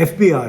FBR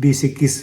20-21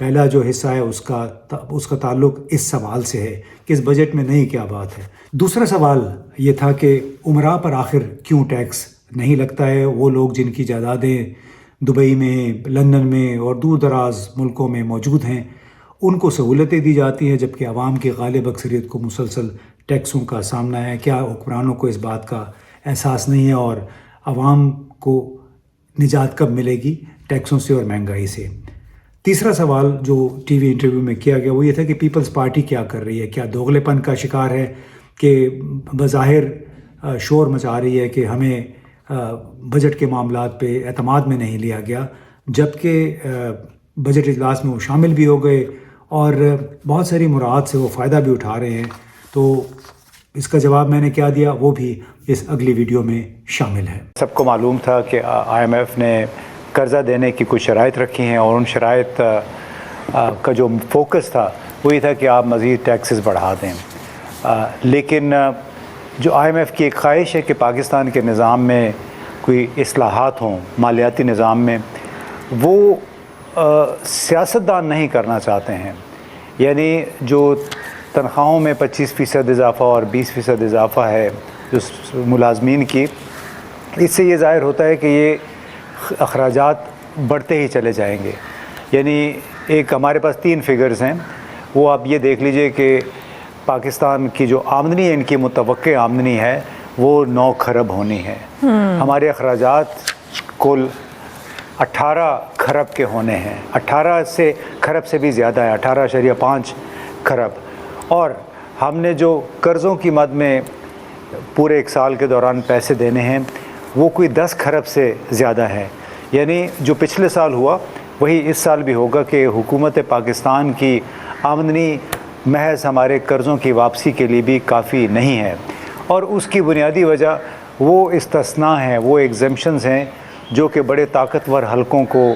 پہلا جو حصہ ہے اس کا تعلق اس سوال سے ہے کہ اس بجٹ میں نئی کیا بات ہے. دوسرا سوال یہ تھا کہ عمراء پر آخر کیوں ٹیکس نہیں لگتا ہے. وہ لوگ جن کی جائیدادیں دبئی میں، لندن میں اور دور دراز ملکوں میں موجود ہیں، ان کو سہولتیں دی جاتی ہیں، جبکہ عوام کی غالب اکثریت کو مسلسل ٹیکسوں کا سامنا ہے. کیا حکمرانوں کو اس بات کا احساس نہیں ہے، اور عوام کو نجات کب ملے گی ٹیکسوں سے اور مہنگائی سے؟ تیسرا سوال جو ٹی وی انٹرویو میں کیا گیا وہ یہ تھا کہ پیپلز پارٹی کیا کر رہی ہے. کیا دوغلے پن کا شکار ہے کہ بظاہر شور مچا رہی ہے کہ ہمیں بجٹ کے معاملات پہ اعتماد میں نہیں لیا گیا، جبکہ بجٹ اجلاس میں وہ شامل بھی ہو گئے اور بہت ساری مراعات سے وہ فائدہ بھی اٹھا رہے ہیں. تو اس کا جواب میں نے کیا دیا وہ بھی اس اگلی ویڈیو میں شامل ہے. سب کو معلوم تھا کہ IMF نے قرضہ دینے کی کچھ شرائط رکھی ہیں، اور ان شرائط کا جو فوکس تھا وہ یہ تھا کہ آپ مزید ٹیکسز بڑھا دیں. لیکن جو IMF کی ایک خواہش ہے کہ پاکستان کے نظام میں کوئی اصلاحات ہوں، مالیاتی نظام میں، وہ سیاستدان نہیں کرنا چاہتے ہیں. یعنی جو تنخواہوں میں 25% اضافہ اور 20% اضافہ ہے جو ملازمین کی، اس سے یہ ظاہر ہوتا ہے کہ یہ اخراجات بڑھتے ہی چلے جائیں گے. یعنی ایک ہمارے پاس 3 فگرز ہیں، وہ آپ یہ دیکھ لیجئے کہ پاکستان کی جو آمدنی ہے، ان کی متوقع آمدنی ہے وہ 9 کھرب ہونی ہے. ہمارے اخراجات کل 18 کھرب کے ہونے ہیں. 18 سے کھرب سے بھی زیادہ ہے، 18.5 کھرب. اور ہم نے جو قرضوں کی مد میں پورے 1 سال کے دوران پیسے دینے ہیں وہ کوئی 10 کھرب سے زیادہ ہے. یعنی جو پچھلے سال ہوا وہی اس سال بھی ہوگا کہ حکومت پاکستان کی آمدنی محض ہمارے قرضوں کی واپسی کے لیے بھی کافی نہیں ہے. اور اس کی بنیادی وجہ وہ استثناء ہیں، وہ ایگزمپشنز ہیں جو کہ بڑے طاقتور حلقوں کو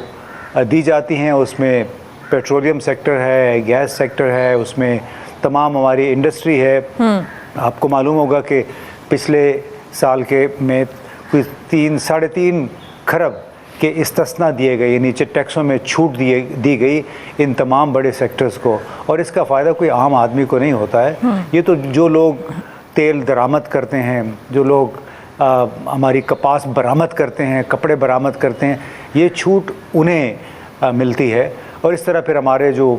دی جاتی ہیں. اس میں پیٹرولیم سیکٹر ہے، گیس سیکٹر ہے، اس میں تمام ہماری انڈسٹری ہے. آپ کو معلوم ہوگا کہ پچھلے سال کے میں کوئی 3.5 کھرب کے استثناء دیے گئے، یعنی ٹیکسوں میں چھوٹ دی گئی ان تمام بڑے سیکٹرز کو. اور اس کا فائدہ کوئی عام آدمی کو نہیں ہوتا ہے. یہ تو جو لوگ تیل درآمد کرتے ہیں، جو لوگ ہماری کپاس برآمد کرتے ہیں، کپڑے برآمد کرتے ہیں، یہ چھوٹ انہیں ملتی ہے. اور اس طرح پھر ہمارے جو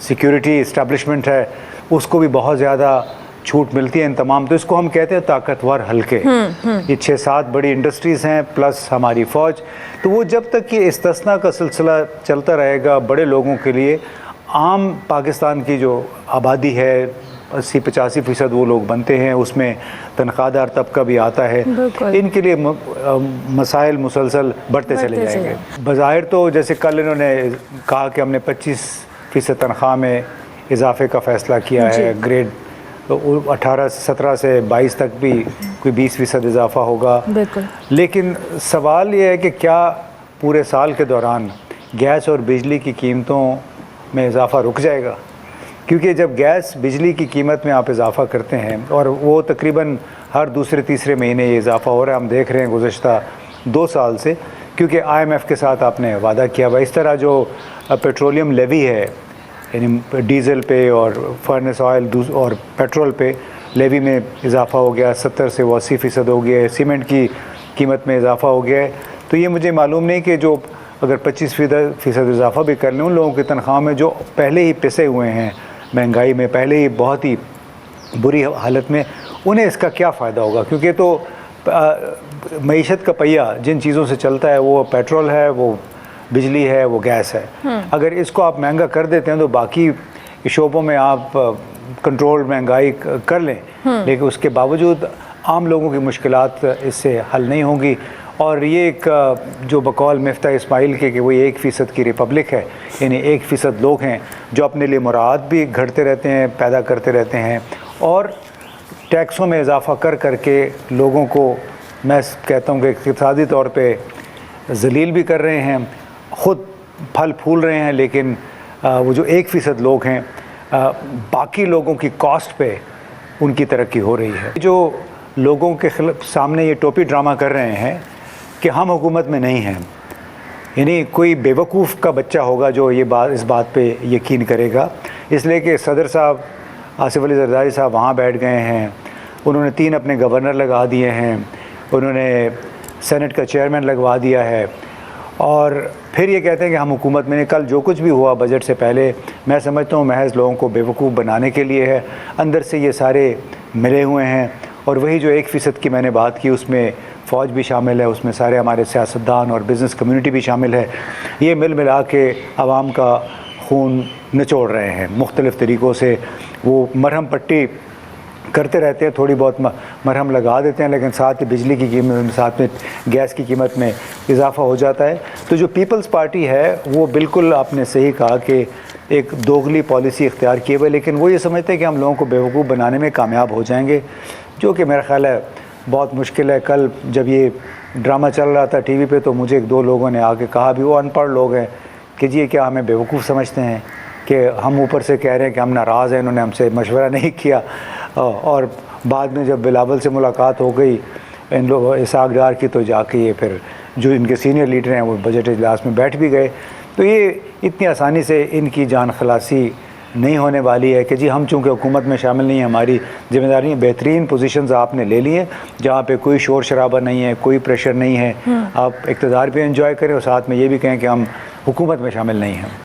سیکیورٹی اسٹیبلشمنٹ ہے اس کو بھی بہت زیادہ چھوٹ ملتی ہے ان تمام. تو اس کو ہم کہتے ہیں طاقتور حلقے. یہ 6-7 بڑی انڈسٹریز ہیں پلس ہماری فوج. تو وہ جب تک کہ استثناء کا سلسلہ چلتا رہے گا بڑے لوگوں کے لیے، عام پاکستان کی جو آبادی ہے 80-85% وہ لوگ بنتے ہیں، اس میں تنخواہ دار طبقہ بھی آتا ہے، ان کے لیے مسائل مسلسل بڑھتے چلے جائیں گے. بظاہر تو جیسے کل انہوں نے کہا کہ ہم نے 25% تنخواہ میں اضافے کا فیصلہ کیا ہے، گریڈ 17 سے 22 تک بھی کوئی 20% اضافہ ہوگا. لیکن سوال یہ ہے کہ کیا پورے سال کے دوران گیس اور بجلی کی قیمتوں میں اضافہ رک جائے گا؟ کیونکہ جب گیس بجلی کی قیمت میں آپ اضافہ کرتے ہیں، اور وہ تقریباً ہر دوسرے تیسرے مہینے یہ اضافہ ہو رہا ہے، ہم دیکھ رہے ہیں گزشتہ 2 سال سے، کیونکہ IMF کے ساتھ آپ نے وعدہ کیا ہوا. اس طرح جو پیٹرولیم لیوی ہے، یعنی ڈیزل پہ اور فرنس آئل اور پیٹرول پہ لیوی میں اضافہ ہو گیا، 70 سے 80% ہو گیا ہے. سیمنٹ کی قیمت میں اضافہ ہو گیا ہے. تو یہ مجھے معلوم نہیں کہ جو اگر 25% اضافہ بھی کر لیں ان لوگوں کی تنخواہ میں جو پہلے ہی پسے ہوئے ہیں مہنگائی میں، پہلے ہی بہت ہی بری حالت میں، انہیں اس کا کیا فائدہ ہوگا؟ کیونکہ تو معیشت کا پہیہ جن چیزوں سے چلتا ہے وہ پیٹرول ہے، وہ بجلی ہے، وہ گیس ہے. اگر اس کو آپ مہنگا کر دیتے ہیں تو باقی شعبوں میں آپ کنٹرول مہنگائی کر لیں، لیکن اس کے باوجود عام لوگوں کی مشکلات اس سے حل نہیں ہوں گی. اور یہ ایک جو بقول مفتاح اسماعیل کے کہ وہ 1% کی ریپبلک ہے، یعنی 1% لوگ ہیں جو اپنے لیے مراعات بھی گھڑتے رہتے ہیں، پیدا کرتے رہتے ہیں، اور ٹیکسوں میں اضافہ کر کے لوگوں کو میں کہتا ہوں کہ اقتصادی طور پہ ذلیل بھی کر رہے ہیں، خود پھل پھول رہے ہیں. لیکن وہ جو 1% لوگ ہیں، باقی لوگوں کی کاسٹ پہ ان کی ترقی ہو رہی ہے. جو لوگوں کے سامنے یہ ٹوپی ڈرامہ کر رہے ہیں کہ ہم حکومت میں نہیں ہیں، یعنی کوئی بیوقوف کا بچہ ہوگا جو یہ اس بات پہ یقین کرے گا، اس لیے کہ صدر صاحب آصف علی زرداری صاحب وہاں بیٹھ گئے ہیں، انہوں نے 3 اپنے گورنر لگا دیے ہیں، انہوں نے سینٹ کا چیئرمین لگوا دیا ہے، اور پھر یہ کہتے ہیں کہ ہم حکومت میں کل جو کچھ بھی ہوا بجٹ سے پہلے میں سمجھتا ہوں محض لوگوں کو بیوقوف بنانے کے لیے ہے، اندر سے یہ سارے ملے ہوئے ہیں، اور وہی جو 1% کی میں نے بات کی اس میں فوج بھی شامل ہے، اس میں سارے ہمارے سیاستدان اور بزنس کمیونٹی بھی شامل ہے، یہ مل ملا کے عوام کا خون نچوڑ رہے ہیں مختلف طریقوں سے، وہ مرہم پٹی کرتے رہتے ہیں، تھوڑی بہت مرہم لگا دیتے ہیں، لیکن ساتھ ہی بجلی کی قیمت، ساتھ میں گیس کی قیمت میں اضافہ ہو جاتا ہے۔ تو جو پیپلز پارٹی ہے وہ بالکل آپ نے صحیح کہا کہ ایک دوغلی پالیسی اختیار کیے ہوئے، لیکن وہ یہ سمجھتے ہیں کہ ہم لوگوں کو بیوقوف بنانے میں کامیاب ہو جائیں گے، جو کہ میرا خیال ہے بہت مشکل ہے۔ کل جب یہ ڈرامہ چل رہا تھا ٹی وی پہ تو مجھے 1-2 لوگوں نے آ کے کہا بھی، وہ ان پڑھ لوگ ہیں، کہ جی کیا ہمیں بیوقوف سمجھتے ہیں کہ ہم اوپر سے کہہ رہے ہیں کہ ہم ناراض ہیں، انہوں نے ہم سے مشورہ نہیں کیا، اور بعد میں جب بلاول سے ملاقات ہو گئی ان لوگ اسحاق ڈار کی تو جا کے یہ پھر جو ان کے سینئر لیڈر ہیں وہ بجٹ اجلاس میں بیٹھ بھی گئے۔ تو یہ اتنی آسانی سے ان کی جان خلاصی نہیں ہونے والی ہے کہ جی ہم چونکہ حکومت میں شامل نہیں ہیں، ہماری ذمہ داری بہترین پوزیشنز آپ نے لے لی ہیں جہاں پہ کوئی شور شرابہ نہیں ہے، کوئی پریشر نہیں ہے، آپ اقتدار بھی انجوائے کریں اور ساتھ میں یہ بھی کہیں کہ ہم حکومت میں شامل نہیں ہیں۔